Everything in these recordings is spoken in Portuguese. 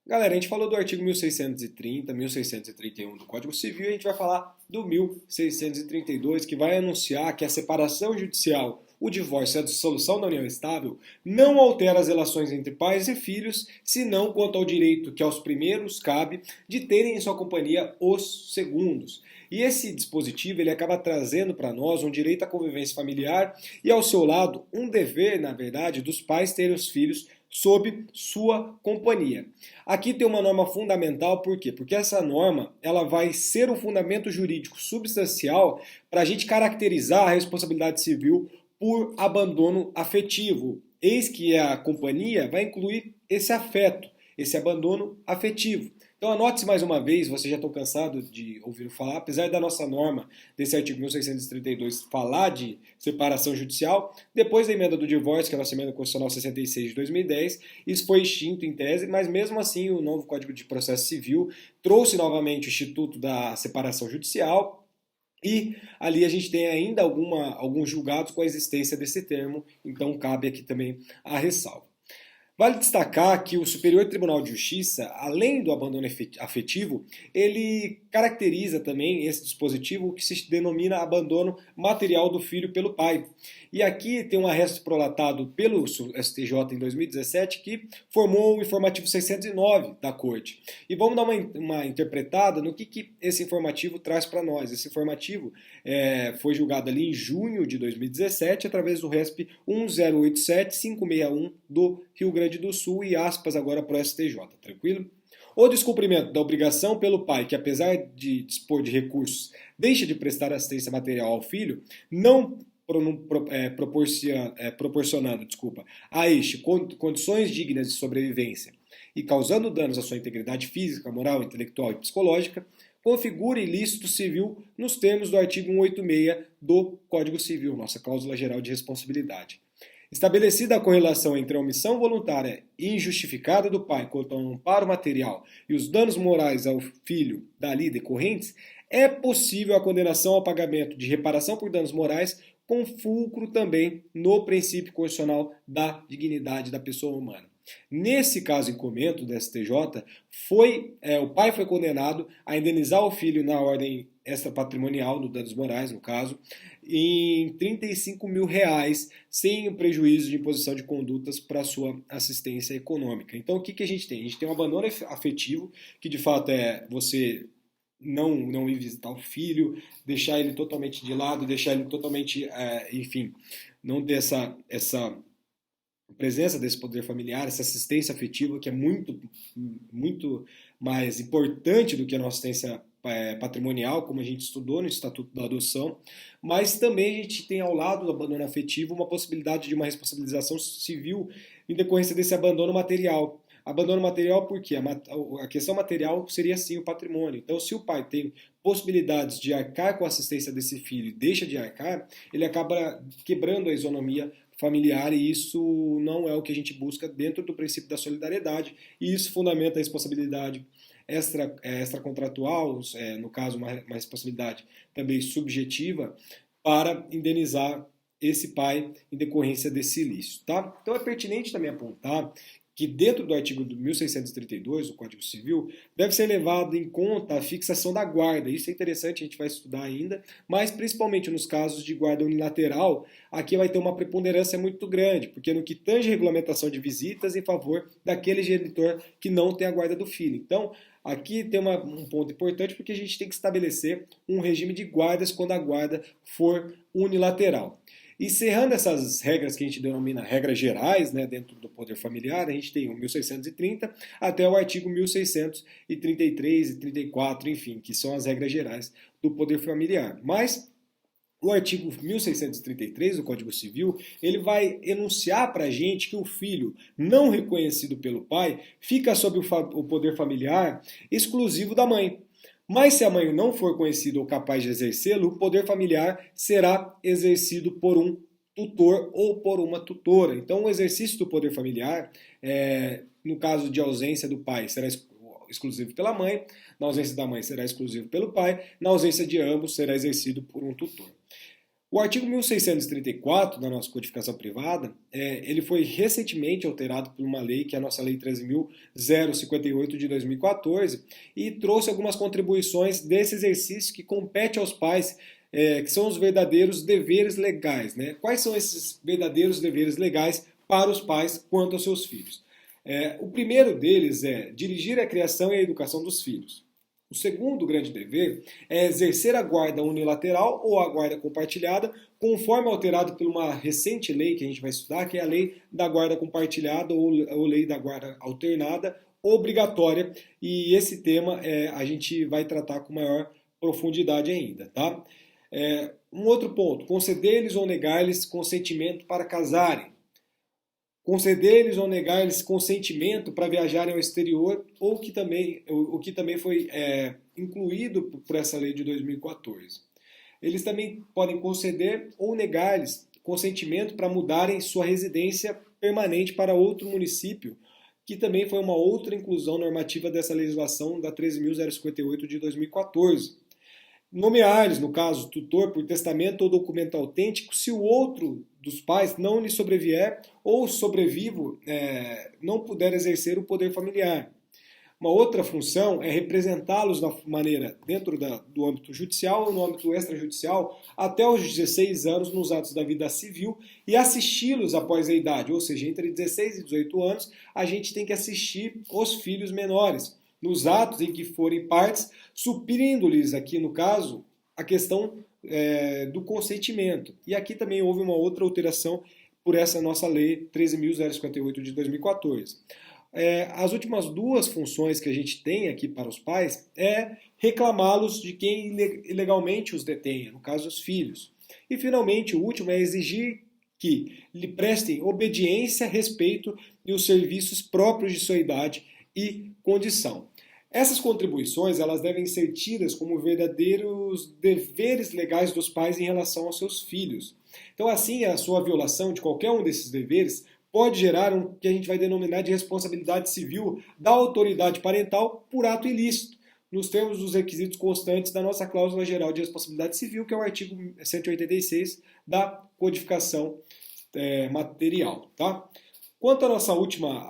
Galera, a gente falou do artigo 1630, 1631 do Código Civil e a gente vai falar do 1632, que vai anunciar que a separação judicial, o divórcio e a dissolução da união estável não altera as relações entre pais e filhos, senão quanto ao direito que aos primeiros cabe de terem em sua companhia os segundos. E esse dispositivo ele acaba trazendo para nós um direito à convivência familiar e, ao seu lado, um dever, na verdade, dos pais terem os filhos sob sua companhia. Aqui tem uma norma fundamental, por quê? Porque essa norma ela vai ser um fundamento jurídico substancial para a gente caracterizar a responsabilidade civil por abandono afetivo. Eis que a companhia vai incluir esse afeto, esse abandono afetivo. Então anote-se mais uma vez, vocês já estão cansados de ouvir falar, apesar da nossa norma desse artigo 1632 falar de separação judicial, depois da emenda do divórcio, que é a nossa emenda constitucional 66 de 2010, isso foi extinto em tese, mas mesmo assim o novo Código de Processo Civil trouxe novamente o Instituto da Separação Judicial, e ali a gente tem ainda alguns julgados com a existência desse termo, então cabe aqui também a ressalva. Vale destacar que o Superior Tribunal de Justiça, além do abandono afetivo, ele caracteriza também esse dispositivo que se denomina abandono material do filho pelo pai. E aqui tem um arresto prolatado pelo STJ em 2017 que formou o informativo 609 da Corte. E vamos dar uma interpretada no que esse informativo traz para nós. Esse informativo foi julgado ali em junho de 2017 através do RESP 1087561 do Rio Grande do Sul e aspas agora para o STJ, tranquilo? O descumprimento da obrigação pelo pai, que apesar de dispor de recursos, deixa de prestar assistência material ao filho, não proporcionando a este condições dignas de sobrevivência e causando danos à sua integridade física, moral, intelectual e psicológica, configura ilícito civil nos termos do artigo 186 do Código Civil, nossa cláusula geral de responsabilidade. Estabelecida a correlação entre a omissão voluntária e injustificada do pai quanto ao amparo material e os danos morais ao filho dali decorrentes, é possível a condenação ao pagamento de reparação por danos morais com fulcro também no princípio constitucional da dignidade da pessoa humana. Nesse caso em comento do STJ, o pai foi condenado a indenizar o filho na ordem extrapatrimonial, no danos morais, no caso, em 35 mil reais, sem o prejuízo de imposição de condutas para sua assistência econômica. Então, o que a gente tem? A gente tem um abandono afetivo, que de fato é você não ir visitar o filho, deixar ele totalmente de lado, deixar ele totalmente, enfim, não ter essa presença desse poder familiar, essa assistência afetiva que é muito mais importante do que a nossa assistência patrimonial, como a gente estudou no Estatuto da Adoção, mas também a gente tem ao lado do abandono afetivo uma possibilidade de uma responsabilização civil em decorrência desse abandono material. Abandono material porque a questão material seria sim o patrimônio. Então, se o pai tem possibilidades de arcar com a assistência desse filho e deixa de arcar, ele acaba quebrando a isonomia familiar e isso não é o que a gente busca dentro do princípio da solidariedade e isso fundamenta a responsabilidade extracontratual, no caso uma responsabilidade também subjetiva, para indenizar esse pai em decorrência desse ilícito. Tá? Então é pertinente também apontar que dentro do artigo 1632 do Código Civil deve ser levado em conta a fixação da guarda. Isso é interessante, a gente vai estudar ainda, mas principalmente nos casos de guarda unilateral, aqui vai ter uma preponderância muito grande, porque no que tange regulamentação de visitas em favor daquele genitor que não tem a guarda do filho. Então, aqui tem um ponto importante porque a gente tem que estabelecer um regime de guardas quando a guarda for unilateral. Encerrando essas regras que a gente denomina regras gerais, né, dentro do poder familiar, a gente tem o 1630 até o artigo 1633 e 34, enfim, que são as regras gerais do poder familiar. Mas o artigo 1633 do Código Civil, ele vai enunciar para a gente que o filho não reconhecido pelo pai fica sob o poder familiar exclusivo da mãe. Mas se a mãe não for conhecida ou capaz de exercê-lo, o poder familiar será exercido por um tutor ou por uma tutora. Então, o exercício do poder familiar, no caso de ausência do pai, será exclusivo pela mãe, na ausência da mãe será exclusivo pelo pai, na ausência de ambos será exercido por um tutor. O artigo 1634 da nossa codificação privada, ele foi recentemente alterado por uma lei, que é a nossa Lei 13.058 de 2014, e trouxe algumas contribuições desse exercício que compete aos pais, que são os verdadeiros deveres legais, né? Quais são esses verdadeiros deveres legais para os pais quanto aos seus filhos? O primeiro deles é dirigir a criação e a educação dos filhos. O segundo grande dever é exercer a guarda unilateral ou a guarda compartilhada, conforme alterado por uma recente lei que a gente vai estudar, que é a lei da guarda compartilhada ou lei da guarda alternada, obrigatória, e esse tema a gente vai tratar com maior profundidade ainda, tá? Um outro ponto, conceder-lhes ou negar-lhes consentimento para casarem. Conceder-lhes ou negar-lhes consentimento para viajarem ao exterior, o que também foi incluído por essa lei de 2014. Eles também podem conceder ou negar-lhes consentimento para mudarem sua residência permanente para outro município, que também foi uma outra inclusão normativa dessa legislação da 13.058 de 2014. Nomear-lhes, no caso, tutor por testamento ou documento autêntico, se o outro dos pais não lhe sobrevier ou sobrevivo não puder exercer o poder familiar. Uma outra função é representá-los da maneira dentro do âmbito judicial ou no âmbito extrajudicial até os 16 anos nos atos da vida civil e assisti-los após a idade, ou seja, entre 16 e 18 anos a gente tem que assistir os filhos menores nos atos em que forem partes, suprindo-lhes aqui no caso a questão do consentimento. E aqui também houve uma outra alteração por essa nossa lei 13.058 de 2014. As últimas duas funções que a gente tem aqui para os pais é reclamá-los de quem ilegalmente os detenha, no caso os filhos. E finalmente o último é exigir que lhe prestem obediência, respeito e os serviços próprios de sua idade e condição. Essas contribuições elas devem ser tidas como verdadeiros deveres legais dos pais em relação aos seus filhos. Então, assim, a sua violação de qualquer um desses deveres pode gerar o que a gente vai denominar de responsabilidade civil da autoridade parental por ato ilícito, nos termos dos requisitos constantes da nossa cláusula geral de responsabilidade civil, que é o artigo 186 da codificação material. Tá? Quanto à nossa última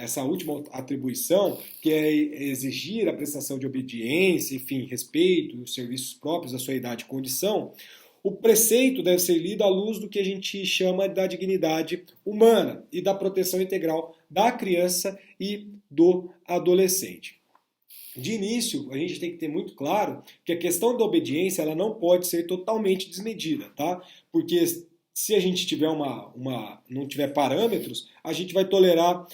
essa última atribuição, que é exigir a prestação de obediência, enfim, respeito e os serviços próprios da sua idade e condição, o preceito deve ser lido à luz do que a gente chama da dignidade humana e da proteção integral da criança e do adolescente. De início, a gente tem que ter muito claro que a questão da obediência ela não pode ser totalmente desmedida, tá? Porque se a gente tiver não tiver parâmetros, a gente vai tolerar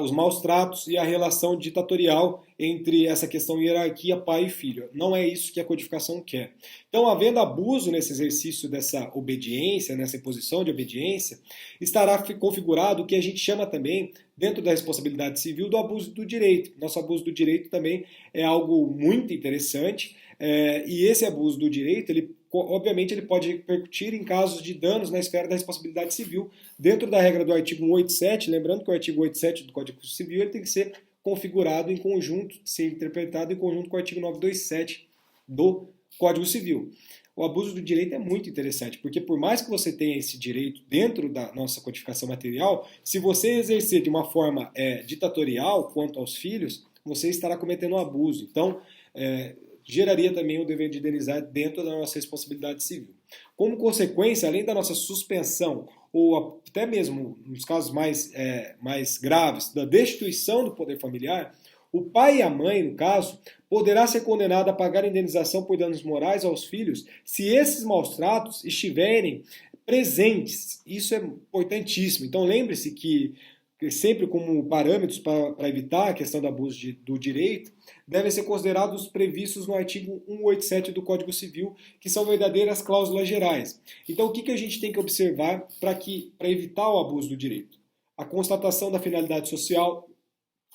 os maus tratos e a relação ditatorial entre essa questão hierarquia pai e filho. Não é isso que a codificação quer. Então, havendo abuso nesse exercício dessa obediência, nessa imposição de obediência, estará configurado o que a gente chama também, dentro da responsabilidade civil, do abuso do direito. Nosso abuso do direito também é algo muito interessante, e esse abuso do direito, obviamente ele pode repercutir em casos de danos na esfera da responsabilidade civil, dentro da regra do artigo 187, lembrando que o artigo 187 do Código Civil ele tem que ser configurado em conjunto, ser interpretado em conjunto com o artigo 927 do Código Civil. O abuso do direito é muito interessante, porque por mais que você tenha esse direito dentro da nossa codificação material, se você exercer de uma forma ditatorial quanto aos filhos, você estará cometendo um abuso. Então, geraria também o dever de indenizar dentro da nossa responsabilidade civil. Como consequência, além da nossa suspensão, ou até mesmo nos casos mais graves, da destituição do poder familiar, o pai e a mãe, no caso, poderá ser condenado a pagar indenização por danos morais aos filhos se esses maus tratos estiverem presentes. Isso é importantíssimo. Então lembre-se que sempre como parâmetros para evitar a questão do abuso do direito, devem ser considerados os previstos no artigo 187 do Código Civil, que são verdadeiras cláusulas gerais. Então, o que a gente tem que observar para evitar o abuso do direito? A constatação da finalidade social,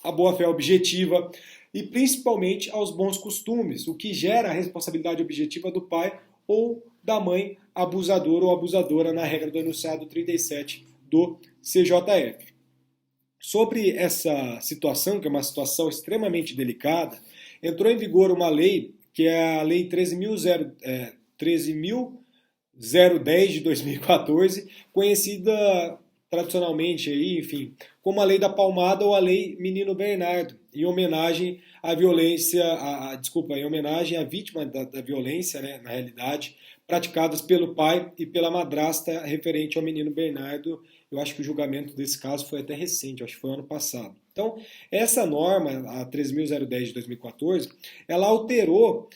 a boa-fé objetiva e, principalmente, aos bons costumes, o que gera a responsabilidade objetiva do pai ou da mãe abusador ou abusadora na regra do enunciado 37 do CJF. Sobre essa situação, que é uma situação extremamente delicada, entrou em vigor uma lei, que é a Lei 13.038 13.010 de 2014, conhecida tradicionalmente aí, enfim, como a Lei da Palmada ou a Lei Menino Bernardo, em homenagem à violência, em homenagem à vítima da violência, né, na realidade, praticadas pelo pai e pela madrasta referente ao menino Bernardo. Eu acho que o julgamento desse caso foi até recente, acho que foi ano passado. Então, essa norma, a 13.010 de 2014, ela alterou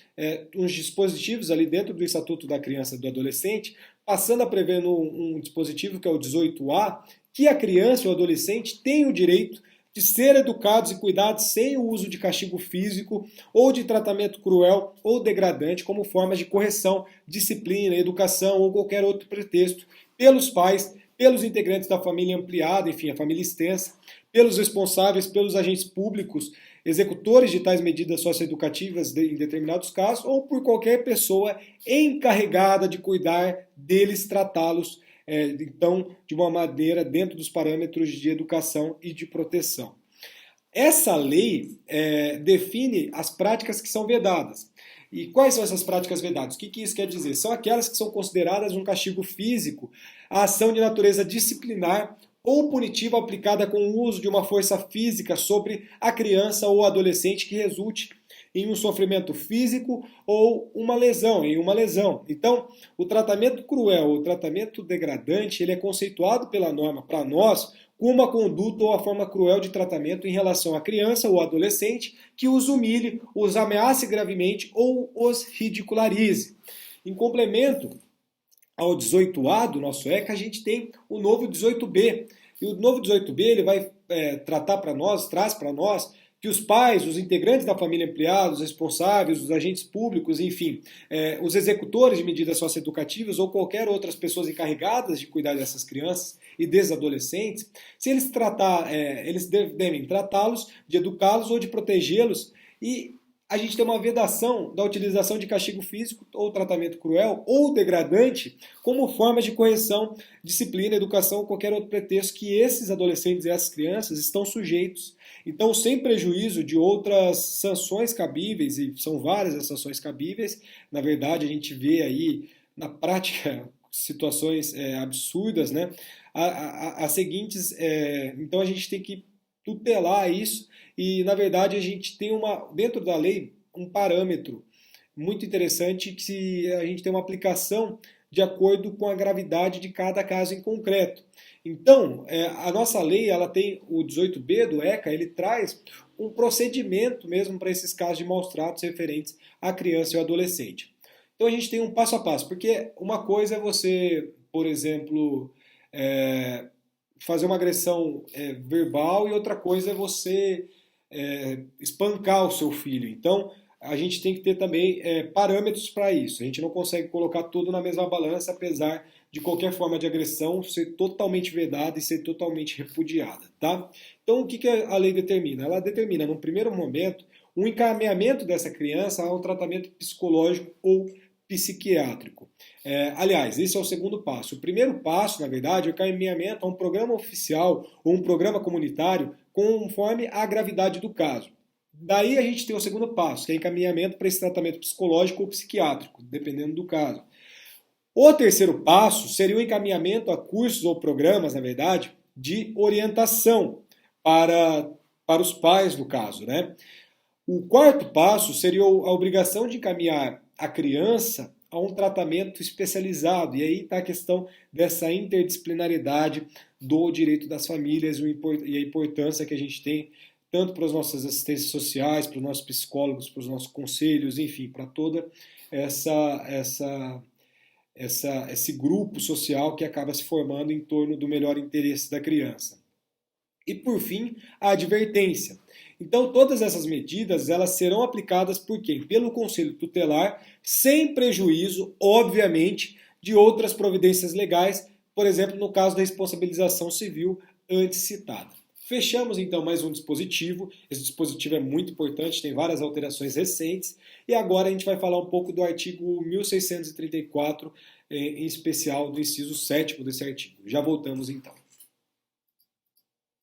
uns dispositivos ali dentro do Estatuto da Criança e do Adolescente, passando a prever um dispositivo que é o 18A, que a criança e o adolescente têm o direito de ser educados e cuidados sem o uso de castigo físico ou de tratamento cruel ou degradante como formas de correção, disciplina, educação ou qualquer outro pretexto pelos pais, pelos integrantes da família ampliada, enfim, a família extensa, pelos responsáveis, pelos agentes públicos, executores de tais medidas socioeducativas em determinados casos, ou por qualquer pessoa encarregada de cuidar deles, tratá-los, então, de uma maneira dentro dos parâmetros de educação e de proteção. Essa lei define as práticas que são vedadas. E quais são essas práticas vedadas? O que isso quer dizer? São aquelas que são consideradas um castigo físico, a ação de natureza disciplinar ou punitiva aplicada com o uso de uma força física sobre a criança ou adolescente que resulte em um sofrimento físico ou uma lesão, Então, o tratamento cruel, o tratamento degradante, ele é conceituado pela norma para nós como uma conduta ou a forma cruel de tratamento em relação à criança ou adolescente que os humilhe, os ameace gravemente ou os ridicularize. Em complemento ao 18A do nosso ECA, a gente tem o novo 18B. E o novo 18B ele vai traz para nós que os pais, os integrantes da família ampliada, os responsáveis, os agentes públicos, enfim, os executores de medidas socioeducativas ou qualquer outras pessoas encarregadas de cuidar dessas crianças e desses adolescentes, se eles eles devem tratá-los, de educá-los ou de protegê-los, e a gente tem uma vedação da utilização de castigo físico ou tratamento cruel ou degradante como forma de correção, disciplina, educação ou qualquer outro pretexto que esses adolescentes e essas crianças estão sujeitos. Então, sem prejuízo de outras sanções cabíveis, e são várias as sanções cabíveis, na verdade a gente vê aí na prática situações absurdas, né? As seguintes, então a gente tem que tutelar isso. E, na verdade, a gente tem dentro da lei um parâmetro muito interessante que a gente tem uma aplicação de acordo com a gravidade de cada caso em concreto. Então, a nossa lei, ela tem o 18B do ECA, ele traz um procedimento mesmo para esses casos de maus tratos referentes à criança e ao adolescente. Então, a gente tem um passo a passo, porque uma coisa é você, por exemplo, fazer uma agressão verbal e outra coisa é você espancar o seu filho. Então, a gente tem que ter também parâmetros para isso. A gente não consegue colocar tudo na mesma balança, apesar de qualquer forma de agressão ser totalmente vedada e ser totalmente repudiada. Tá? Então, o que a lei determina? Ela determina, num primeiro momento, um encaminhamento dessa criança a um tratamento psicológico ou psiquiátrico. Aliás, esse é o segundo passo. O primeiro passo, na verdade, é o encaminhamento a um programa oficial ou um programa comunitário conforme a gravidade do caso. Daí a gente tem o segundo passo, que é encaminhamento para esse tratamento psicológico ou psiquiátrico, dependendo do caso. O terceiro passo seria o encaminhamento a cursos ou programas, na verdade, de orientação para os pais, no caso, né? O quarto passo seria a obrigação de encaminhar a criança a um tratamento especializado. E aí está a questão dessa interdisciplinaridade do direito das famílias e a importância que a gente tem tanto para as nossas assistências sociais, para os nossos psicólogos, para os nossos conselhos, enfim, para toda esse grupo social que acaba se formando em torno do melhor interesse da criança. E, por fim, a advertência. Então, todas essas medidas elas serão aplicadas por quem? Pelo Conselho Tutelar, sem prejuízo, obviamente, de outras providências legais, por exemplo, no caso da responsabilização civil antes citada. Fechamos, então, mais um dispositivo. Esse dispositivo é muito importante, tem várias alterações recentes. E agora a gente vai falar um pouco do artigo 1634, em especial do inciso 7º desse artigo. Já voltamos, então.